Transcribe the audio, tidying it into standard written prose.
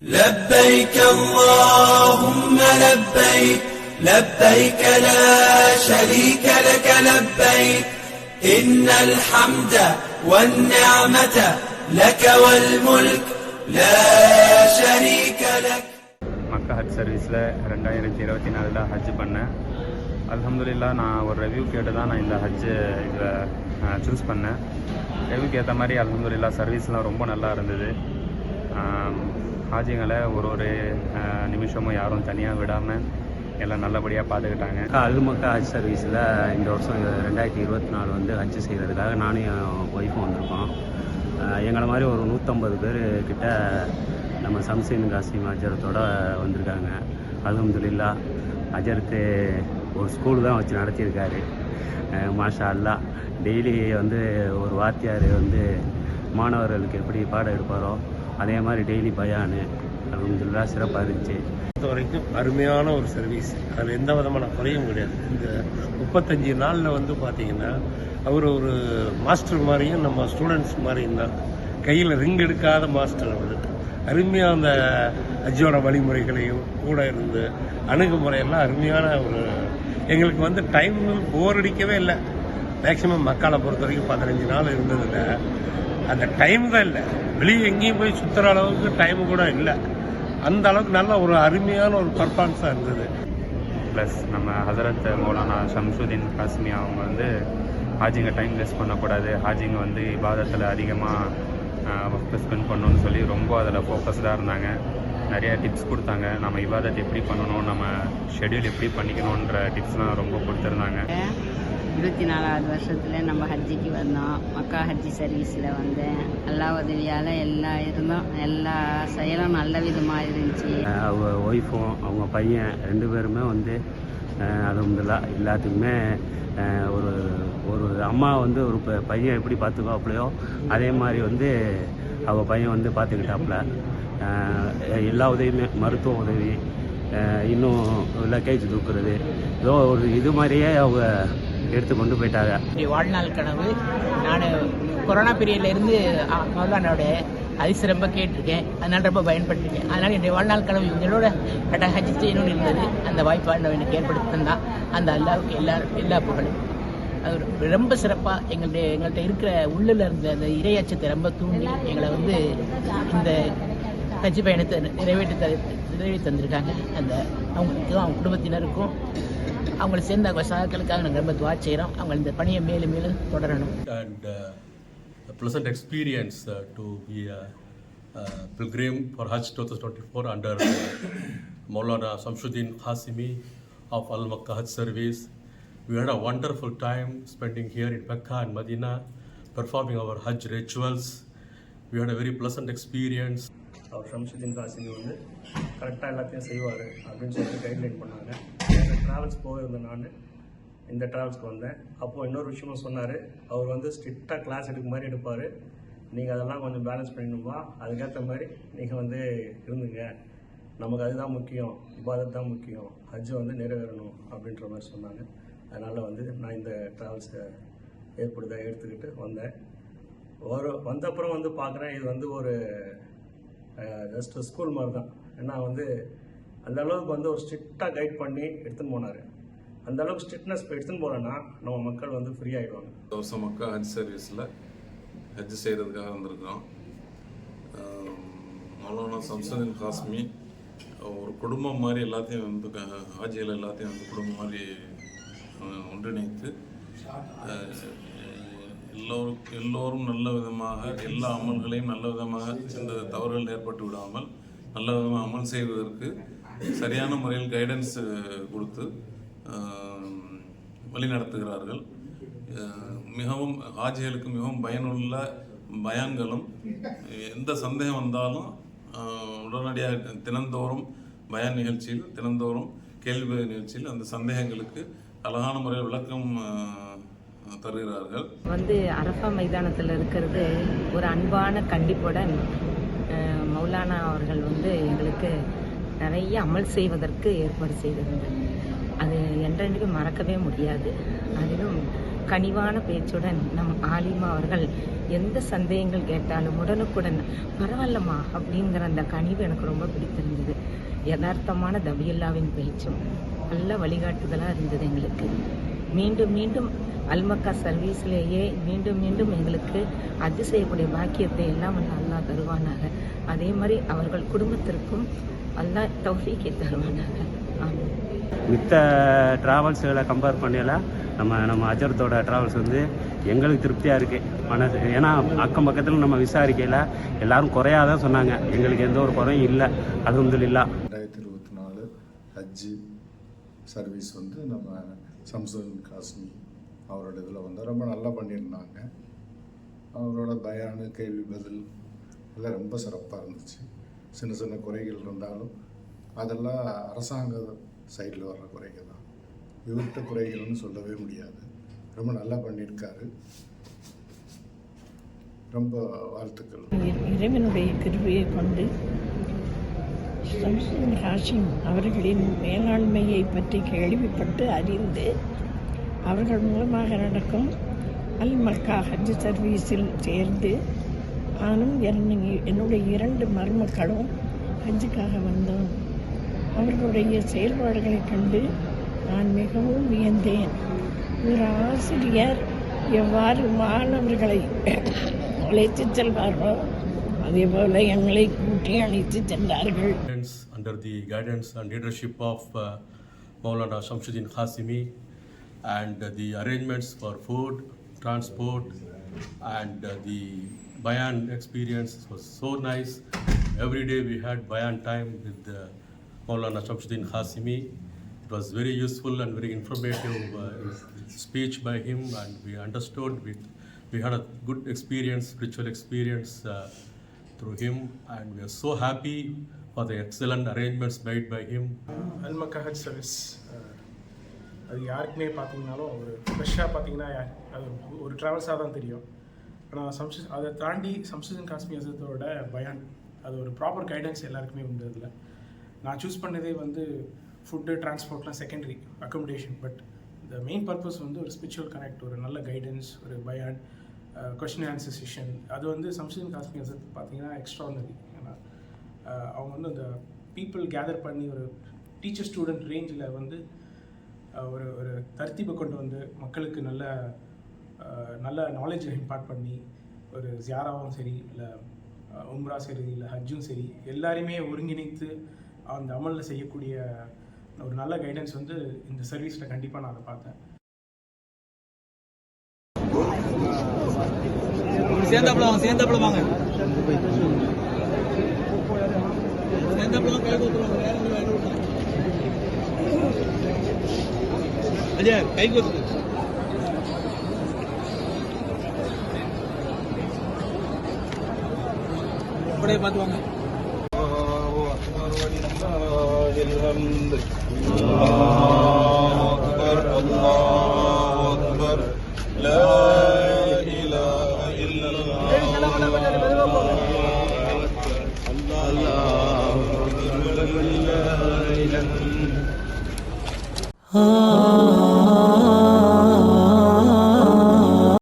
لبيك اللهم لبيك لبيك لا شريك لك لبيك إن الحمد والنعمة لك والملك لا شريك لك. மக்கா ஹஜ் சர்வீஸில் 2024 ஹஜ் பண்ணேன். அல்ஹம்துலில்லாஹ் நான் ஒரு ரிவ்யூ கேட்டு தான் நான் இந்த ஹஜ்ஜு இதில் சூஸ் பண்ணேன். ரிவ்யூக்கு ஏற்ற மாதிரி அல்ஹம்துலில்லாஹ் சர்வீஸ்லாம் ரொம்ப நல்லா இருந்தது. ஹாஜிங்களை ஒரு நிமிஷமும் யாரும் தனியாக விடாமல் எல்லாம் நல்லபடியாக பார்த்துக்கிட்டாங்க. மக்கா ஹஜ் சர்வீஸில் இந்த வருஷம் 2024 வந்து ஹஜ் செய்கிறதுக்காக நானும் என் ஒய்ஃபும் வந்திருக்கோம். எங்களை மாதிரி ஒரு 150 பேர் கிட்ட நம்ம சம்சீன் காசிம் அஜரத்தோடு வந்திருக்காங்க. அல்ஹம்துலில்லாஹ் அஜரத்து ஒரு ஸ்கூல் தான் வச்சு நடத்தியிருக்காரு. மாஷா அல்லாஹ் டெய்லி வந்து ஒரு வாத்தியார் வந்து மாணவர்களுக்கு எப்படி பாடம் எடுப்பாரோ அதே மாதிரி டெய்லி பயானு அல்ஹம்துலில்லாஹ் சிறப்பாக இருந்துச்சு. பொறுத்த வரைக்கும் அருமையான ஒரு சர்வீஸ், அதில் எந்த விதமான குறையும் கிடையாது. இந்த 35 நாளில் வந்து பார்த்தீங்கன்னா அவர் ஒரு மாஸ்டர் மாதிரியும் நம்ம ஸ்டூடெண்ட்ஸ் மாதிரியும் தான். கையில் ரிங் எடுக்காத மாஸ்டர் அவர். அருமையாக அந்த ஹஜ்ஜோட வழிமுறைகளையும் கூட இருந்து அணுகுமுறையெல்லாம் அருமையான ஒரு எங்களுக்கு வந்து டைம் போர் அடிக்கவே இல்லை. மேக்சிமம் மக்களை பொறுத்த வரைக்கும் 15 நாள் இருந்ததில்ல, அந்த டைம் தான் இல்லை. வெளியே எங்கேயும் போய் சுற்றுற அளவுக்கு டைமு கூட இல்லை. அந்த அளவுக்கு நல்ல ஒரு அருமையான ஒரு பர்ஃபார்மன்ஸாக இருந்தது. ப்ளஸ் நம்ம ஹசரத் மௌலானா ஷம்சுதீன் காஸ்மி அவங்க வந்து ஹாஜிங்க டைம் வேஸ்ட் பண்ணக்கூடாது, ஹாஜிங்க வந்து இபாதத்தில் அதிகமாக ஒர்க் ஸ்பெண்ட் பண்ணணும்னு சொல்லி ரொம்ப அதில் ஃபோக்கஸ்டாக இருந்தாங்க. நிறையா டிப்ஸ் கொடுத்தாங்க. நம்ம இபாதத் எப்படி பண்ணணும், நம்ம ஷெட்யூல் எப்படி பண்ணிக்கணுன்ற டிப்ஸ்லாம் ரொம்ப கொடுத்துருந்தாங்க. 24வது வருஷத்தில் நம்ம ஹஜ்ஜிக்கு வந்தோம். மக்கா ஹஜ்ஜி சர்வீஸில் வந்தேன். எல்லா உதவியால் எல்லாம் இருந்தோம். எல்லா செயலும் நல்ல விதமாக இருந்துச்சு. அவங்க ஒய்ஃபும் அவங்க பையன் 2 பேருமே வந்து அல்ஹம்துலில்லாஹ் எல்லாத்துக்குமே ஒரு ஒரு அம்மா வந்து ஒரு பையன் எப்படி பார்த்துக்கோப்பலையோ அதே மாதிரி வந்து அவங்க பையன் வந்து பார்த்துக்கிட்டாப்புல. எல்லா உதவியுமே மருத்துவ உதவி, இன்னும் லக்கேஜ் தூக்குறது, ஏதோ ஒரு இது மாதிரியே அவங்க எடுத்து கொண்டு போயிட்டாங்க. வாழ்நாள் கனவு. நான் கொரோனா பீரியட்ல இருந்து மௌலானோட ஹதீஸ் ரொம்ப கேட்டிருக்கேன். அதனால ரொம்ப பயன்பட்டுருக்கேன். அதனால என்னுடைய வாழ்நாள் கனவு இவங்களோட ஹஜ் செய்யணும்னு இருந்தது. அந்த வாய்ப்பாக எனக்கு ஏற்படுத்தி தந்தான் அந்த அல்லாவுக்கு எல்லா புகழும். அது ரொம்ப சிறப்பாக எங்கள்கிட்ட இருக்கிற உள்ளில் இருந்த அந்த இறையச்சத்தை ரொம்ப தூண்டி எங்களை வந்து இந்த ஹஜ் பயணத்தை நிறைவேற்றி தந்திருக்காங்க. அந்த அவங்களுக்கும் அவங்க குடும்பத்தினருக்கும் அவங்களை சேர்ந்த சகாக்களுக்காக நாங்கள் ரொம்ப துவா செய்கிறோம். அவங்க இந்த பணியை மேலும் மேலும் தொடரணும். And a pleasant experience to be a pilgrim for Hajj 2024 under Maulana Shamsuddin Qasimi of Al Makkah Hajj Service. We had a wonderful time spending here in Mecca and Medina, performing our Hajj rituals. We had a very pleasant experience. அவர் ஷம்சுதீன் காசிமி வந்து கரெக்டாக எல்லாத்தையும் செய்வார் அப்படின்னு சொல்லிட்டு guideline பண்ணாங்க. Travels போயிருந்தேன். நான் இந்த ட்ராவல்ஸ்க்கு வந்தேன். அப்போது இன்னொரு விஷயமும் சொன்னார். அவர் வந்து ஸ்ட்ரிக்டாக கிளாஸ் எடுக்க மாதிரி எடுப்பார். நீங்கள் அதெல்லாம் கொஞ்சம் பேலன்ஸ் பண்ணிடணுமா, அதுக்கேற்ற மாதிரி நீங்கள் வந்து இருந்துங்க. நமக்கு அதுதான் முக்கியம், இபாதத் தான் முக்கியம், ஹஜ்ஜை வந்து நிறைவேறணும் அப்படின்ற மாதிரி சொன்னாங்க. அதனால் வந்து நான் இந்த ட்ராவல்ஸை எடுத்துக்கிட்டு வந்தேன். வந்தப்புறம் வந்து பார்க்குறேன், இது வந்து ஒரு ஜஸ்ட் ஸ்கூல் மாதிரி தான். ஏன்னா வந்து அந்த அளவுக்கு வந்து ஒரு ஸ்ட்ரிக்டாக கைட் பண்ணி எடுத்துன்னு போனார். அந்த அளவுக்கு ஸ்ட்ரிக்ட்னஸ் எடுத்துன்னு போகிறோன்னா நம்ம மக்கள் வந்து ஃப்ரீ ஆகிடுவாங்க. இந்த வருஷம் மக்கா ஹஜ் சர்வீஸில் ஹஜ் செய்கிறதுக்காக வந்திருக்கோம். மௌலானா ஷம்சுதீன் காஸ்மி ஒரு குடும்பம் மாதிரி எல்லாத்தையும் வந்து ஹாஜிகள் எல்லாத்தையும் வந்து குடும்பம் மாதிரி ஒன்றிணைத்து எல்லோரும் நல்ல விதமாக எல்லா அமல்களையும் நல்ல விதமாக எந்த தவறுகள் ஏற்பட்டு விடாமல் நல்ல விதமாக அமல் செய்வதற்கு சரியான முறையில் கைடன்ஸ் கொடுத்து வழிநடத்துகிறார்கள். மிகவும் ஹாஜிகளுக்கு மிகவும் பயனுள்ள பயான்களும், எந்த சந்தேகம் வந்தாலும் உடனடியாக தினந்தோறும் பயான் நிகழ்ச்சியில், தினந்தோறும் கேள்வி நிகழ்ச்சியில் அந்த சந்தேகங்களுக்கு அழகான முறையில் விளக்கம் தருகிறார்கள். வந்து அரஃபா மைதானத்தில் இருக்கிறது ஒரு அன்பான கண்டிப்புடன் மௌலானா அவர்கள் வந்து எங்களுக்கு நிறைய அமல் செய்வதற்கு ஏற்பாடு செய்திருந்தார். அது என்றென்றைக்கும் மறக்கவே முடியாது. அதிலும் கனிவான பேச்சுடன் நம் ஆலிமா அவர்கள் எந்த சந்தேகங்கள் கேட்டாலும் உடனுக்குடன் பரவாயில்லம்மா அப்படிங்கிற அந்த கனிவு எனக்கு ரொம்ப பிடித்திருந்தது. யதார்த்தமான தபியுல்லாவின் பேச்சும் நல்ல வழிகாட்டுதலாக இருந்தது எங்களுக்கு. மீண்டும் மீண்டும் அல்மக்கா சர்வீஸ்லேயே மீண்டும் மீண்டும் எங்களுக்கு ஹஜ் செய்யக்கூடிய பாக்கியத்தை எல்லாம் அல்லாஹ் தருவானாக. அதே மாதிரி அவர்கள் குடும்பத்திற்கும் அல்லாஹ் தௌஃபீக்கை தருவானாக. ஆமாம். மித்த ட்ராவல்ஸுகளை கம்பேர் பண்ணல நம்ம அஜரத்தோட ட்ராவல்ஸ் வந்து எங்களுக்கு திருப்தியாக இருக்குது. ஏன்னா அக்கம் பக்கத்தில் நம்ம விசாரிக்கையில் எல்லாரும் குறையாதான் சொன்னாங்க. எங்களுக்கு எந்த ஒரு குறையும் இல்லை. அல்ஹம்துலில்லாஹ். 2024 ஹஜ்ஜு சர்வீஸ் வந்து நம்ம சம்சுதீன் காஸ்மி அவரோட இதில் வந்து ரொம்ப நல்லா பண்ணியிருந்தாங்க. அவரோட பயானு கேள்வி பதில் எல்லாம் ரொம்ப சிறப்பாக இருந்துச்சு. சின்ன சின்ன குறைகள் இருந்தாலும் அதெல்லாம் அரசாங்க சைடில் வர்ற குறைகள் தான், இவர்கிட்ட குறைகள்னு சொல்லவே முடியாது. ரொம்ப நல்லா பண்ணியிருக்காரு. ரொம்ப வாழ்த்துக்கள். இறைவனுடைய கிருபையை கொண்டு சம்சுதீன் ஹாஷிம் அவர்களின் மேலாண்மையை பற்றி கேள்விப்பட்டு அறிந்து அவர்கள் மூலமாக நடக்கும் அல் மக்கா ஹஜ் சர்வீஸில் சேர்ந்து நானும் என்னுடைய 2 மருமக்களும் ஹஜ்ஜுக்காக வந்தோம். அவர்களுடைய செயல்பாடுகளை கண்டு நான் மிகவும் வியந்தேன். ஒரு ஆசிரியர் எவ்வாறு மாணவர்களை அழைத்து செல்வாரோ அதே போல எங்களை கூட்டி அழைத்து சென்றார்கள். Under the guidance and leadership of Maulana Shamsuddin Qasimi, and the arrangements for food, transport, and the bayan experience was so nice. Every day we had bayan time with Maulana Shamsuddin Qasimi. It was very useful and very informative speech by him, and we understood. We had a good experience, spiritual experience through him, and we are so happy for the excellent arrangements made by him. அல்மக்கா Hajj service அது யாருக்குமே பார்த்தீங்கன்னாலும் ஒரு ஃப்ரெஷ்ஷாக பார்த்தீங்கன்னா அது ஒரு ட்ராவல்ஸாக தான் தெரியும். ஆனால் அதை தாண்டி சம்சுதீன் காஸ்மி ஹசரத்தோட பயான் அது ஒரு ப்ராப்பர் கைடன்ஸ் எல்லாருக்குமே உண்டு. அதில் நான் சூஸ் பண்ணதே வந்து ஃபுட்டு டிரான்ஸ்போர்ட்லாம் secondary accommodation, but the main purpose வந்து ஒரு ஸ்பிரிச்சுவல் கனெக்ட், ஒரு நல்ல கைடன்ஸ், ஒரு பயான், கொஸ்டின் ஆன்சர் செஷன். அது வந்து சம்சுதீன் காஸ்மி ஹசரத் பார்த்தீங்கன்னா எக்ஸ்ட்ரானரி. ஏன்னா அவங்க வந்து அந்த பீப்புள் கேதர் பண்ணி ஒரு டீச்சர் ஸ்டூடெண்ட் ரேஞ்சில் வந்து ஒரு தர்த்தீபை கொண்டு வந்து மக்களுக்கு நல்ல நாலேஜ் இம்பார்ட் பண்ணி ஒரு ஜியாராவும் சரி, இல்லை உம்ரா சரி, இல்லை ஹஜ்ஜும் சரி, எல்லாரையுமே ஒருங்கிணைத்து அந்த அமலில் செய்யக்கூடிய ஒரு நல்ல கைடன்ஸ் வந்து இந்த சர்வீஸில் கண்டிப்பாக நான் அதை பார்த்தேன். கை கொடுத்து அப்படியே பார்த்துவாங்க. Ah